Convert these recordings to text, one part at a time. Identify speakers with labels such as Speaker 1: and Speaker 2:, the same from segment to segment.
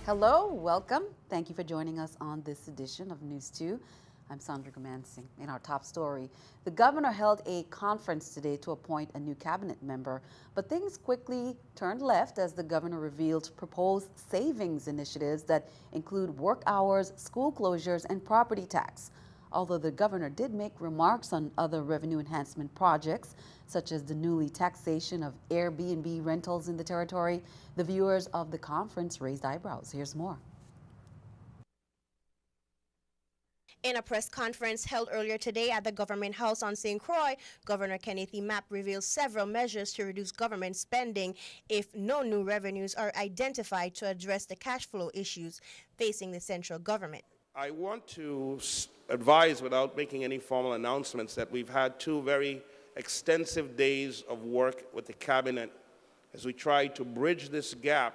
Speaker 1: Hello, welcome. Thank you for joining us on this edition of News 2. I'm Sandra Gamansing. In our top story, the governor held a conference today to appoint a new cabinet member, but things quickly turned left as the governor revealed proposed savings initiatives that include work hours, school closures, and property tax. Although the governor did make remarks on other revenue enhancement projects, such as the newly taxation of Airbnb rentals in the territory, the viewers of the conference raised eyebrows. Here's more.
Speaker 2: In a press conference held earlier today at the Government House on St. Croix, Governor Kenneth Mapp revealed several measures to reduce government spending if no new revenues are identified to address the cash flow issues facing the central government.
Speaker 3: I want to advise, without making any formal announcements, that we've had 2 very extensive days of work with the cabinet as we try to bridge this gap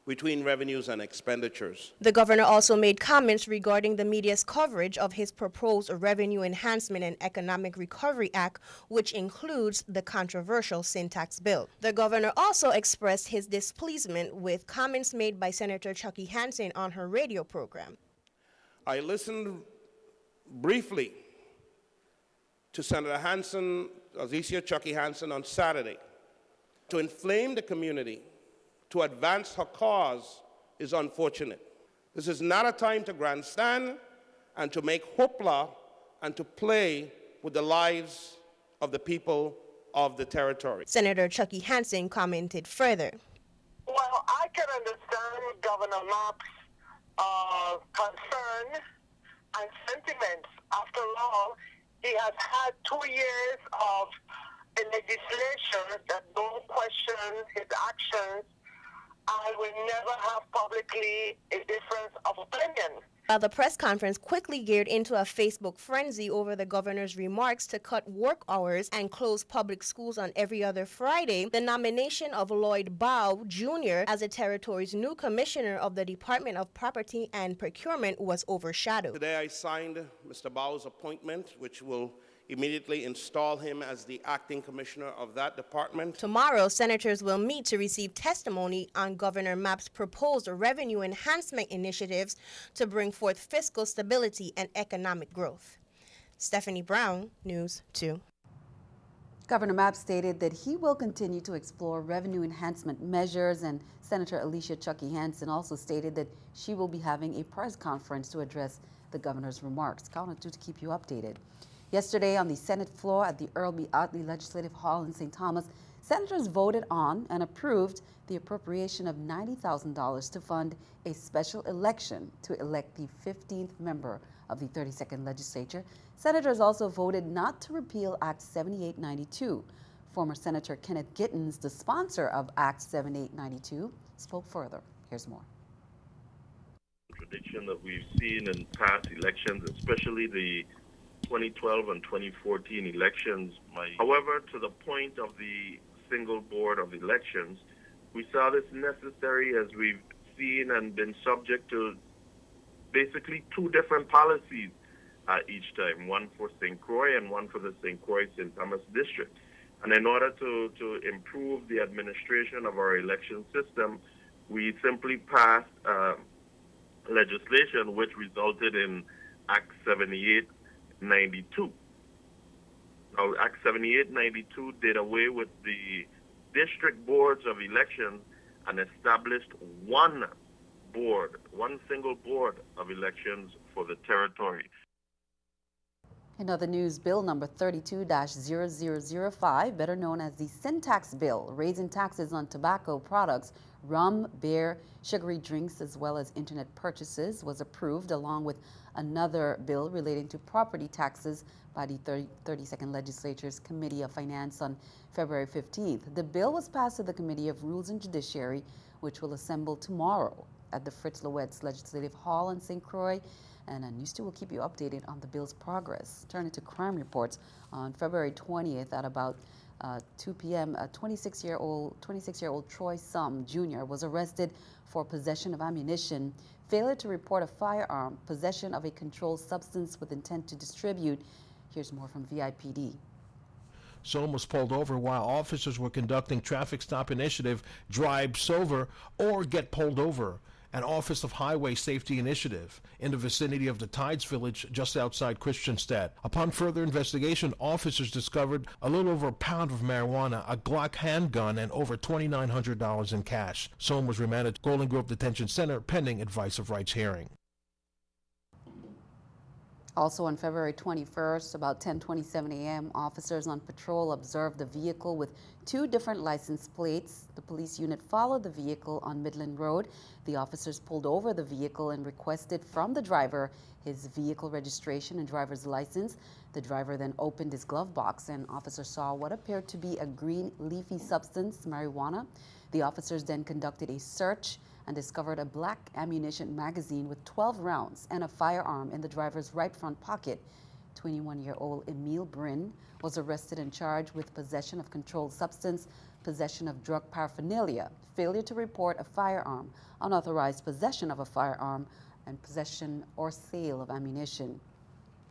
Speaker 3: between revenues and expenditures.
Speaker 2: The governor also made comments regarding the media's coverage of his proposed Revenue Enhancement and Economic Recovery Act, which includes the controversial sin tax bill. The governor also expressed his displeasure with comments made by Senator Chucky Hansen on her radio program.
Speaker 3: I listened briefly to Senator Hansen, Alicia Chucky Hansen, on Saturday. To inflame the community, to advance her cause, is unfortunate. This is not a time to grandstand and to make hoopla and to play with the lives of the people of the territory.
Speaker 2: Senator Chucky Hansen commented further.
Speaker 4: Well, I can understand Governor Mapp's concern and sentiments. After all, he has had 2 years of legislation that don't question his actions and will never have publicly a difference of opinion.
Speaker 2: While the press conference quickly geared into a Facebook frenzy over the governor's remarks to cut work hours and close public schools on every other Friday, the nomination of Lloyd Bow, Jr. as the territory's new commissioner of the Department of Property and Procurement was overshadowed.
Speaker 3: Today I signed Mr. Bow's appointment, which will immediately install him as the acting commissioner of that department.
Speaker 2: Tomorrow, senators will meet to receive testimony on Governor Mapp's proposed revenue enhancement initiatives to bring forth fiscal stability and economic growth. Stephanie Brown, News 2.
Speaker 1: Governor Mapp stated that he will continue to explore revenue enhancement measures, and Senator Alicia Chucky Hansen also stated that she will be having a press conference to address the governor's remarks. Count on 2 to keep you updated. Yesterday on the Senate floor at the Earl B. Otley Legislative Hall in St. Thomas, senators voted on and approved the appropriation of $90,000 to fund a special election to elect the 15th member of the 32nd Legislature. Senators also voted not to repeal Act 7892. Former Senator Kenneth Gittens, the sponsor of Act 7892, spoke further. Here's more.
Speaker 5: Tradition that we've seen in past elections, especially the 2012 and 2014 elections. However, to the point of the single board of elections, we saw this necessary as we've seen and been subject to basically 2 different policies each time, one for St. Croix and one for the St. Croix-St. Thomas district. And in order to improve the administration of our election system, we simply passed legislation which resulted in Act 7892. Now, Act 7892 did away with the district boards of elections and established one single board of elections for the territory.
Speaker 1: In other news, Bill number 32-0005, better known as the Sin Tax Bill, raising taxes on tobacco products, rum, beer, sugary drinks, as well as internet purchases, was approved along with another bill relating to property taxes by the 32nd Legislature's Committee of Finance on February 15th. The bill was passed to the Committee of Rules and Judiciary, which will assemble tomorrow at the Fritz Loett's Legislative Hall in St. Croix. And News 2 will keep you updated on the bill's progress. Turning to crime reports, on February 20th at about 2 p.m., a 26-year-old Troy Sum Jr. was arrested for possession of ammunition, failure to report a firearm, possession of a controlled substance with intent to distribute. Here's more from VIPD.
Speaker 6: Sohn was pulled over while officers were conducting traffic stop initiative Drive Sober or Get Pulled Over, an Office of Highway Safety initiative in the vicinity of the Tides Village just outside Christiansted. Upon further investigation, officers discovered a little over a pound of marijuana, a Glock handgun, and over $2,900 in cash. Sohn was remanded to Golden Grove Detention Center pending advice of rights hearing.
Speaker 1: Also on February 21st, about 10:27 a.m., officers on patrol observed a vehicle with two different license plates. The police unit followed the vehicle on Midland Road. The officers pulled over the vehicle and requested from the driver his vehicle registration and driver's license. The driver then opened his glove box and officers saw what appeared to be a green leafy substance, marijuana. The officers then conducted a search and discovered a black ammunition magazine with 12 rounds and a firearm in the driver's right front pocket. 21-year-old Emil Brin was arrested and charged with possession of controlled substance, possession of drug paraphernalia, failure to report a firearm, unauthorized possession of a firearm, and possession or sale of ammunition.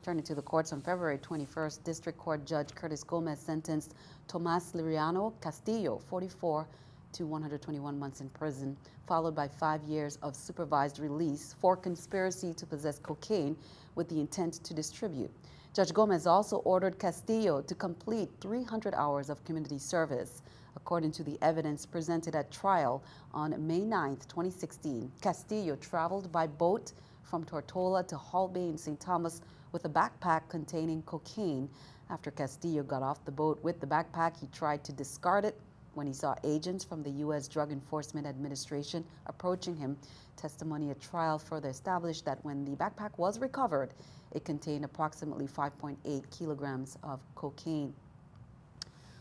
Speaker 1: Turning to the courts on February 21st, District Court Judge Curtis Gomez sentenced Tomas Liriano Castillo, 44, to 121 months in prison, followed by 5 years of supervised release for conspiracy to possess cocaine with the intent to distribute. Judge Gomez also ordered Castillo to complete 300 hours of community service. According to the evidence presented at trial on May 9, 2016, Castillo traveled by boat from Tortola to Hall Bay in St. Thomas with a backpack containing cocaine. After Castillo got off the boat with the backpack, he tried to discard it when he saw agents from the U.S. Drug Enforcement Administration approaching him. Testimony at trial further established that when the backpack was recovered, it contained approximately 5.8 kilograms of cocaine.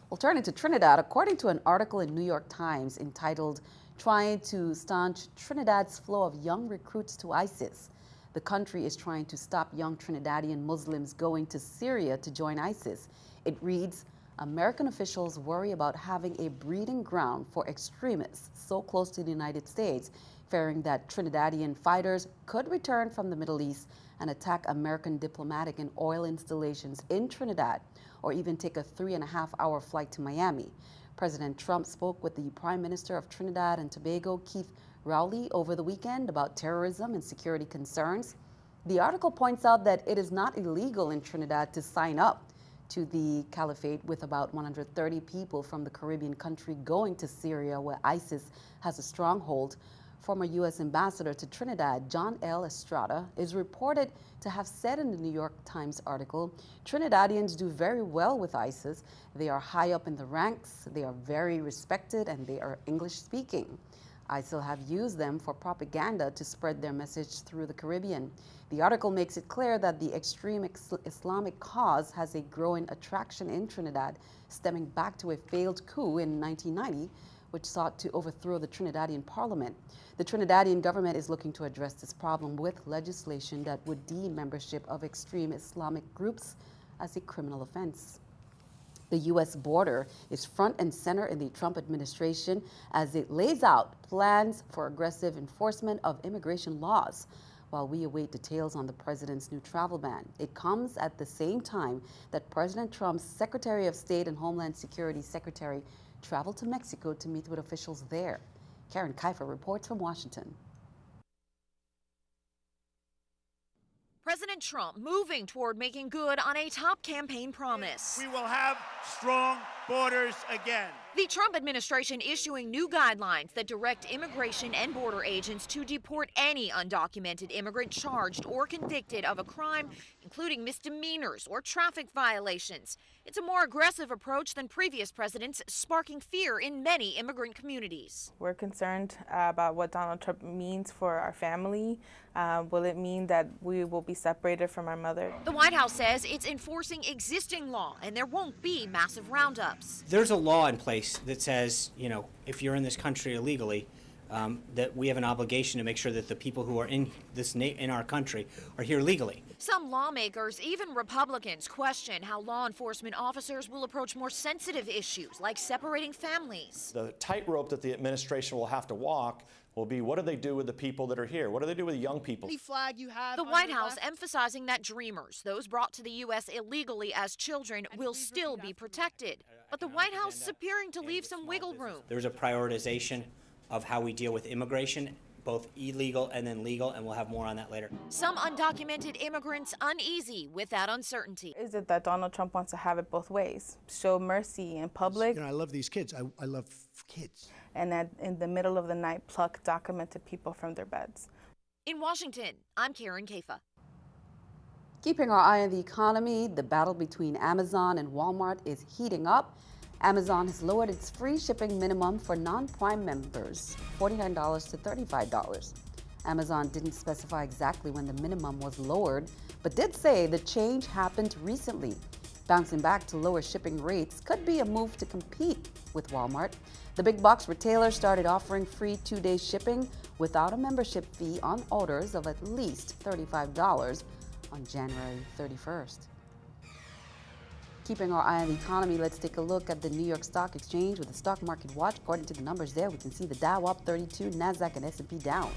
Speaker 1: We'll turn into Trinidad. According to an article in New York Times entitled "Trying to Staunch Trinidad's Flow of Young Recruits to ISIS," the country is trying to stop young Trinidadian Muslims going to Syria to join ISIS. It reads, American officials worry about having a breeding ground for extremists so close to the United States, fearing that Trinidadian fighters could return from the Middle East and attack American diplomatic and oil installations in Trinidad, or even take a 3.5-hour flight to Miami. President Trump spoke with the Prime Minister of Trinidad and Tobago, Keith Rowley, over the weekend about terrorism and security concerns. The article points out that it is not illegal in Trinidad to sign up to the caliphate, with about 130 people from the Caribbean country going to Syria, where ISIS has a stronghold. Former U.S. Ambassador to Trinidad, John L. Estrada, is reported to have said in the New York Times article, Trinidadians do very well with ISIS. They are high up in the ranks, they are very respected, and they are English-speaking. ISIL have used them for propaganda to spread their message through the Caribbean. The article makes it clear that the extreme Islamic cause has a growing attraction in Trinidad, stemming back to a failed coup in 1990, which sought to overthrow the Trinidadian parliament. The Trinidadian government is looking to address this problem with legislation that would deem membership of extreme Islamic groups as a criminal offense. The U.S. border is front and center in the Trump administration as it lays out plans for aggressive enforcement of immigration laws. While we await details on the president's new travel ban, it comes at the same time that President Trump's Secretary of State and Homeland Security Secretary traveled to Mexico to meet with officials there. Karen Kiefer reports from Washington.
Speaker 7: President Trump moving toward making good on a top campaign promise.
Speaker 8: We will have strong borders again.
Speaker 7: The Trump administration issuing new guidelines that direct immigration and border agents to deport any undocumented immigrant charged or convicted of a crime, including misdemeanors or traffic violations. It's a more aggressive approach than previous presidents, sparking fear in many immigrant communities.
Speaker 9: We're concerned about what Donald Trump means for our family. Will it mean that we will be separated from our mother?
Speaker 7: The White House says it's enforcing existing law and there won't be massive roundups.
Speaker 10: There's a law in place that says, if you're in this country illegally, that we have an obligation to make sure that the people who are in our country are here legally.
Speaker 7: Some lawmakers, even Republicans, question how law enforcement officers will approach more sensitive issues like separating families.
Speaker 11: The tightrope that the administration will have to walk will be, what do they do with the people that are here? What do they do with the young people?
Speaker 7: The White House emphasizing that dreamers, those brought to the U.S. illegally as children, will still be protected. But the White House is appearing to leave some wiggle room.
Speaker 10: There's a prioritization of how we deal with immigration, both illegal and then legal, and we'll have more on that later.
Speaker 7: Some undocumented immigrants uneasy with that uncertainty.
Speaker 9: Is it that Donald Trump wants to have it both ways? Show mercy in public.
Speaker 12: You know, I love these kids. I love kids.
Speaker 9: And then in the middle of the night, pluck documented people from their beds.
Speaker 7: In Washington, I'm Karen Kafa.
Speaker 1: Keeping our eye on the economy, the battle between Amazon and Walmart is heating up. Amazon has lowered its free shipping minimum for non-Prime members, $49 to $35. Amazon didn't specify exactly when the minimum was lowered, but did say the change happened recently. Bouncing back to lower shipping rates could be a move to compete with Walmart. The big box retailer started offering free 2-day shipping without a membership fee on orders of at least $35 on January 31st. Keeping our eye on the economy, let's take a look at the New York Stock Exchange with the Stock Market Watch. According to the numbers there, we can see the Dow up 32, NASDAQ and S&P down.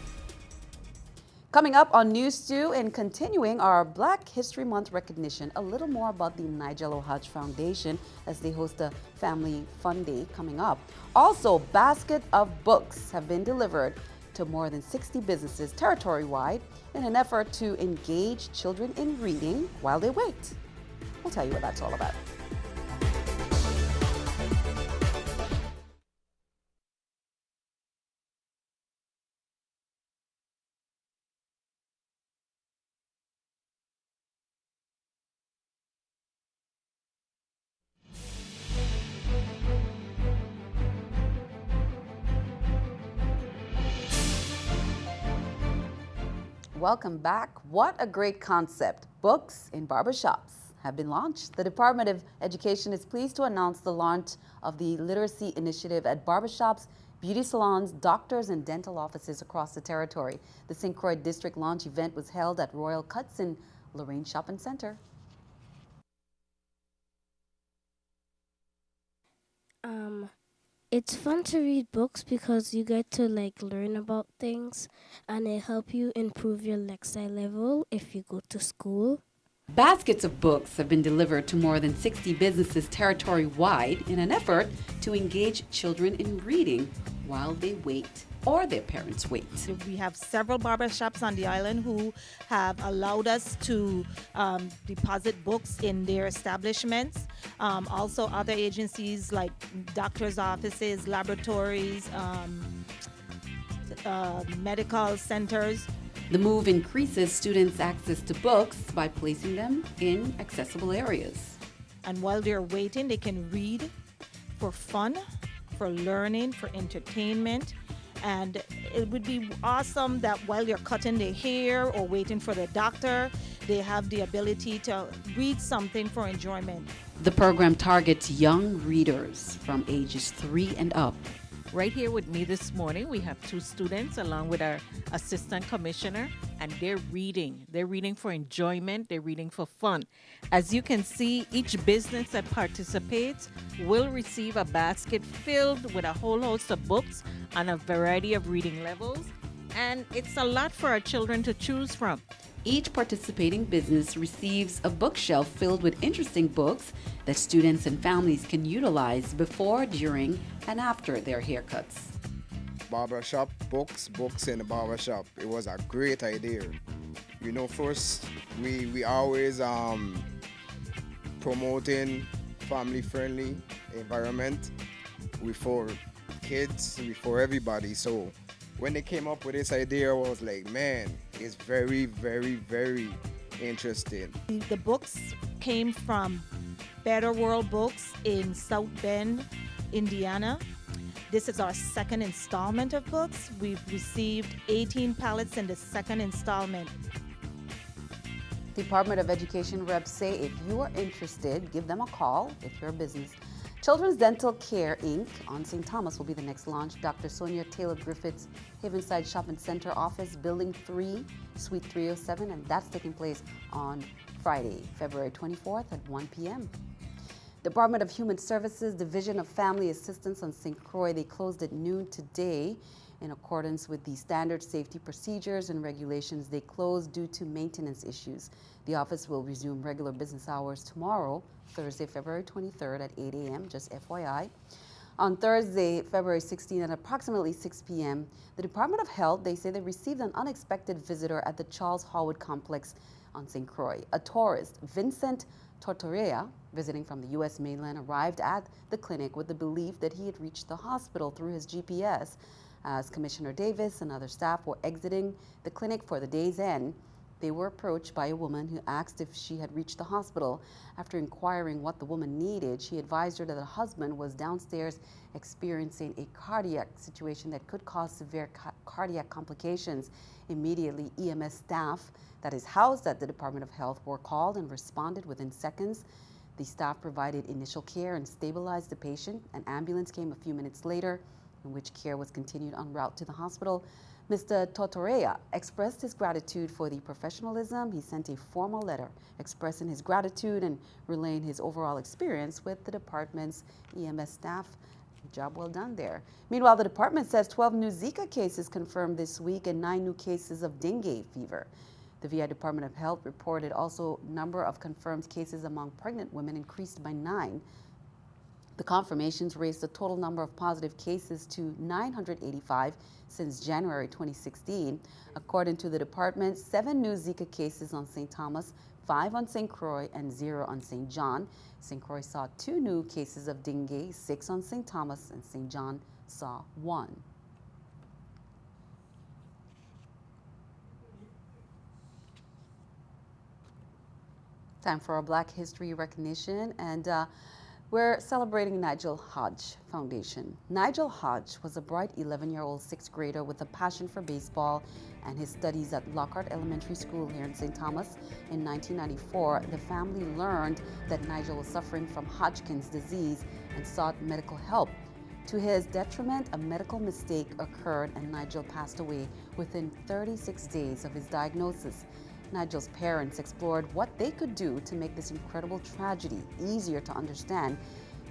Speaker 1: Coming up on NEWS2 and continuing our Black History Month recognition, a little more about the Nigel Hodge Foundation as they host a Family Fun Day coming up. Also, baskets of books have been delivered to more than 60 businesses territory-wide in an effort to engage children in reading while they wait. We'll tell you what that's all about. Welcome back. What a great concept. Books in barbershops have been launched. The Department of Education is pleased to announce the launch of the Literacy Initiative at barbershops, beauty salons, doctors, and dental offices across the territory. The St. Croix District launch event was held at Royal Cuts in Lorraine Shopping Center.
Speaker 13: It's fun to read books because you get to learn about things, and it helps you improve your lexile level if you go to school.
Speaker 1: Baskets of books have been delivered to more than 60 businesses territory-wide in an effort to engage children in reading while they wait or their parents wait.
Speaker 14: We have several barbershops on the island who have allowed us to deposit books in their establishments. Also other agencies like doctors' offices, laboratories, medical centers.
Speaker 1: The move increases students' access to books by placing them in accessible areas.
Speaker 14: And while they're waiting, they can read for fun, for learning, for entertainment. And it would be awesome that while you're cutting their hair or waiting for the doctor, they have the ability to read something for enjoyment.
Speaker 1: The program targets young readers from ages 3 and up.
Speaker 15: Right here with me this morning, we have 2 students along with our assistant commissioner, and they're reading. They're reading for enjoyment. They're reading for fun. As you can see, each business that participates will receive a basket filled with a whole host of books on a variety of reading levels, and it's a lot for our children to choose from.
Speaker 1: Each participating business receives a bookshelf filled with interesting books that students and families can utilize before, during, and after their haircuts.
Speaker 16: Barbershop, books in the barbershop. It was a great idea. You know, first, we always promoting family-friendly environment for kids, for everybody. So when they came up with this idea, I was like, man, it's very, very, very interesting.
Speaker 14: The books came from Better World Books in South Bend, Indiana. This is our second installment of books. We've received 18 pallets in the second installment.
Speaker 1: Department of Education reps say if you are interested, give them a call if you're a business. Children's Dental Care, Inc. on St. Thomas will be the next launch. Dr. Sonia Taylor Griffith's Havenside Shopping Center office, Building 3, Suite 307, and that's taking place on Friday, February 24th at 1 p.m. Department of Human Services Division of Family Assistance on St. Croix, they closed at noon today In accordance with the standard safety procedures and regulations, they closed due to maintenance issues. The office will resume regular business hours tomorrow, Thursday, February 23rd at 8 a.m., just FYI. On Thursday, February 16th at approximately 6 p.m., the Department of Health, they say they received an unexpected visitor at the Charles Howard complex on St. Croix. A tourist, Vincent Tortorea, visiting from the U.S. mainland, arrived at the clinic with the belief that he had reached the hospital through his GPS. As Commissioner Davis and other staff were exiting the clinic for the day's end, they were approached by a woman who asked if she had reached the hospital. After inquiring what the woman needed, she advised her that her husband was downstairs experiencing a cardiac situation that could cause severe cardiac complications. Immediately, EMS staff that is housed at the Department of Health were called and responded within seconds. The staff provided initial care and stabilized the patient. An ambulance came a few minutes later, in which care was continued en route to the hospital. Mr. Tortorea expressed his gratitude for the professionalism. He sent a formal letter expressing his gratitude and relaying his overall experience with the department's EMS staff. Job well done there. Meanwhile, the department says 12 new Zika cases confirmed this week and 9 new cases of dengue fever. The VI Department of Health reported also number of confirmed cases among pregnant women increased by 9. The confirmations raised the total number of positive cases to 985 since January 2016. According to the department, 7 new Zika cases on St. Thomas, 5 on St. Croix, and 0 on St. John. St. Croix saw 2 new cases of dengue, 6 on St. Thomas, and St. John saw 1. Time for our Black History recognition, and we're celebrating Nigel Hodge Foundation. Nigel Hodge was a bright 11-year-old 6th grader with a passion for baseball and his studies at Lockhart Elementary School here in St. Thomas. In 1994, the family learned that Nigel was suffering from Hodgkin's disease and sought medical help. To his detriment, a medical mistake occurred and Nigel passed away within 36 days of his diagnosis. Nigel's parents explored what they could do to make this incredible tragedy easier to understand.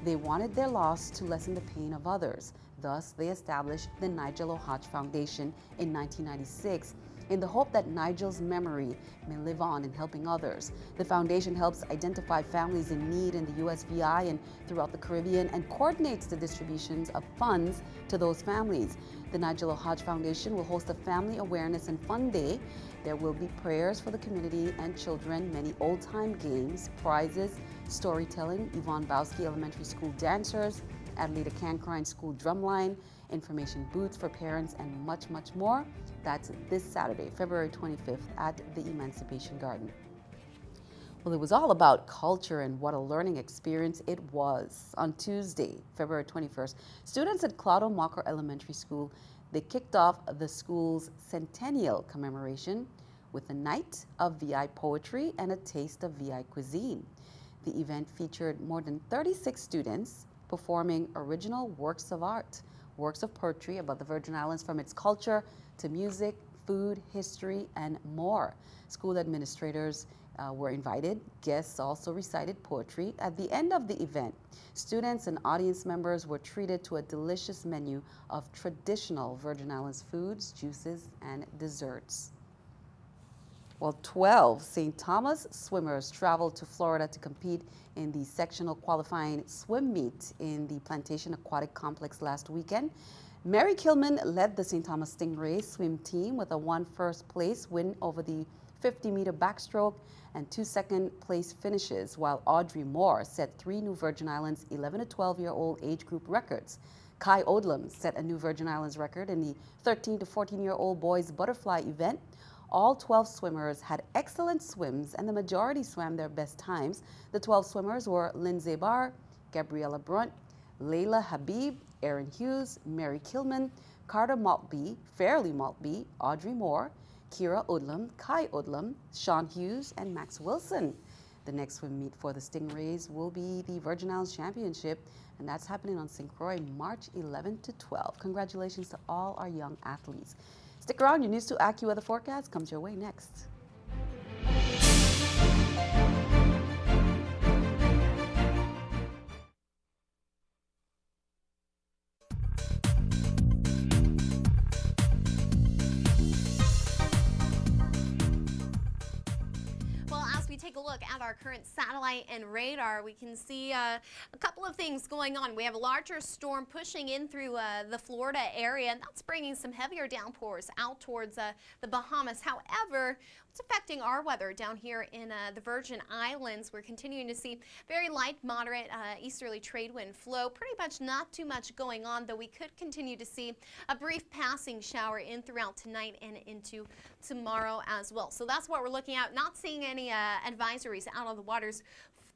Speaker 1: They wanted their loss to lessen the pain of others. Thus, they established the Nigel O. Hodge Foundation in 1996 in the hope that Nigel's memory may live on in helping others. The foundation helps identify families in need in the USVI and throughout the Caribbean and coordinates the distributions of funds to those families. The Nigel O. Hodge Foundation will host a Family Awareness and Fun Day. There will be prayers for the community and children, many old-time games, prizes, storytelling, Yvonne Bowski Elementary School dancers, Adelita Cancrine School drumline, information booths for parents, and much, much more. That's this Saturday, February 25th at the Emancipation Garden. Well, it was all about culture, and what a learning experience it was. On Tuesday, February 21st, students at Claudio Mocker Elementary School, they kicked off the school's centennial commemoration with a night of VI poetry and a taste of VI cuisine. The event featured more than 36 students performing original works of art, works of poetry about the Virgin Islands, from its culture to music, food, history, and more. School administrators were invited. Guests also recited poetry. At the end of the event, students and audience members were treated to a delicious menu of traditional Virgin Islands foods, juices, and desserts. Well, 12 St. Thomas swimmers traveled to Florida to compete in the sectional qualifying swim meet in the Plantation Aquatic Complex last weekend. Mary Kilman led the St. Thomas Stingrays swim team with a 1 first place win over the 50-meter backstroke and 2 second-place finishes, while Audrey Moore set 3 new Virgin Islands 11 to 12-year-old age group records. Kai Odlum set a new Virgin Islands record in the 13 to 14-year-old boys butterfly event. All 12 swimmers had excellent swims, and the majority swam their best times. The 12 swimmers were Lindsay Barr, Gabriella Brunt, Layla Habib, Erin Hughes, Mary Kilman, Carter Maltby, Fairleigh Maltby, Audrey Moore, Kira Odlum, Kai Odlum, Sean Hughes, and Max Wilson. The next swim meet for the Stingrays will be the Virgin Islands Championship, and that's happening on St. Croix, March 11 to 12. Congratulations to all our young athletes. Stick around, your News 2 AccuWeather forecast comes your way next.
Speaker 17: take a look at our current satellite and radar, we can see a couple of things going on. We have a larger storm pushing in through the Florida area, and that's bringing some heavier downpours out towards the Bahamas. However, it's affecting our weather down here in the Virgin Islands. We're continuing to see very light, moderate easterly trade wind flow. Pretty much not too much going on, though we could continue to see a brief passing shower in throughout tonight and into tomorrow as well. So that's what we're looking at. Not seeing any advisories out on the waters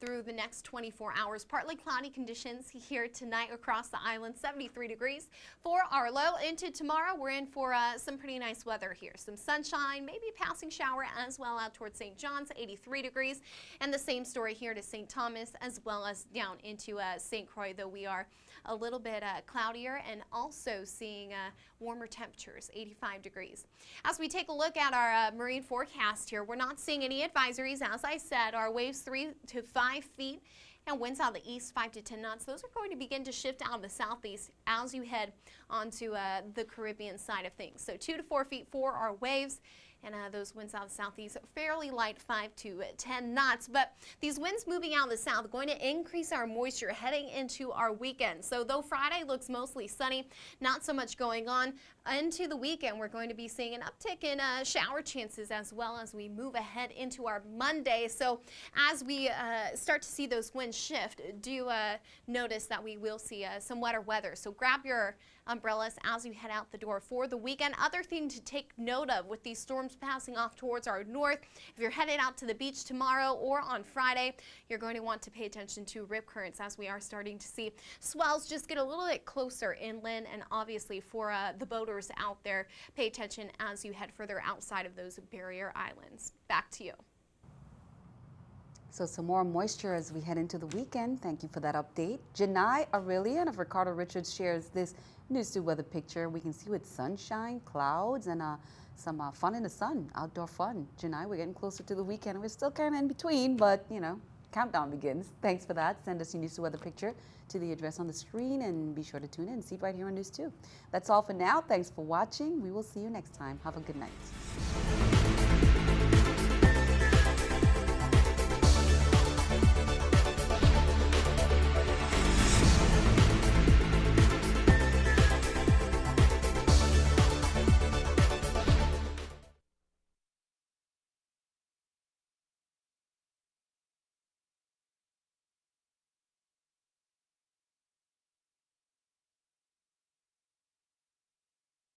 Speaker 17: through the next 24 hours. Partly cloudy conditions here tonight across the island, 73 degrees for our low. Into tomorrow, we're in for some pretty nice weather here. Some sunshine, maybe a passing shower as well out towards St. John's, 83 degrees. And the same story here to St. Thomas as well as down into St. Croix, though we are a little bit cloudier and also seeing warmer temperatures, 85 degrees. As we take a look at our marine forecast here, we're not seeing any advisories. As I said, our waves 3 to 5 feet and winds out of the east 5 to 10 knots. Those are going to begin to shift out of the southeast as you head onto the Caribbean side of things. So 2 to 4 feet for our waves. And those winds out of the southeast, fairly light 5 to 10 knots. But these winds moving out of the south are going to increase our moisture heading into our weekend. So though Friday looks mostly sunny, not so much going on, into the weekend we're going to be seeing an uptick in shower chances as well as we move ahead into our Monday. So as we start to see those winds shift, do notice that we will see some wetter weather. So grab your umbrellas as you head out the door for the weekend. Other thing to take note of with these storms passing off towards our north, if you're headed out to the beach tomorrow or on Friday, you're going to want to pay attention to rip currents as we are starting to see swells just get a little bit closer inland. And obviously for the boaters out there, pay attention as you head further outside of those barrier islands. Back to you.
Speaker 1: So some more moisture as we head into the weekend. Thank you for that update. Janai Aurelian of Ricardo Richards shares this News 2 weather picture. We can see with sunshine, clouds, and some fun in the sun, outdoor fun. Janai, we're getting closer to the weekend. We're still kind of in between, but you know, countdown begins. Thanks for that. Send us your News 2 weather picture to the address on the screen, and be sure to tune in and see it right here on News 2. That's all for now. Thanks for watching. We will see you next time. Have a good night.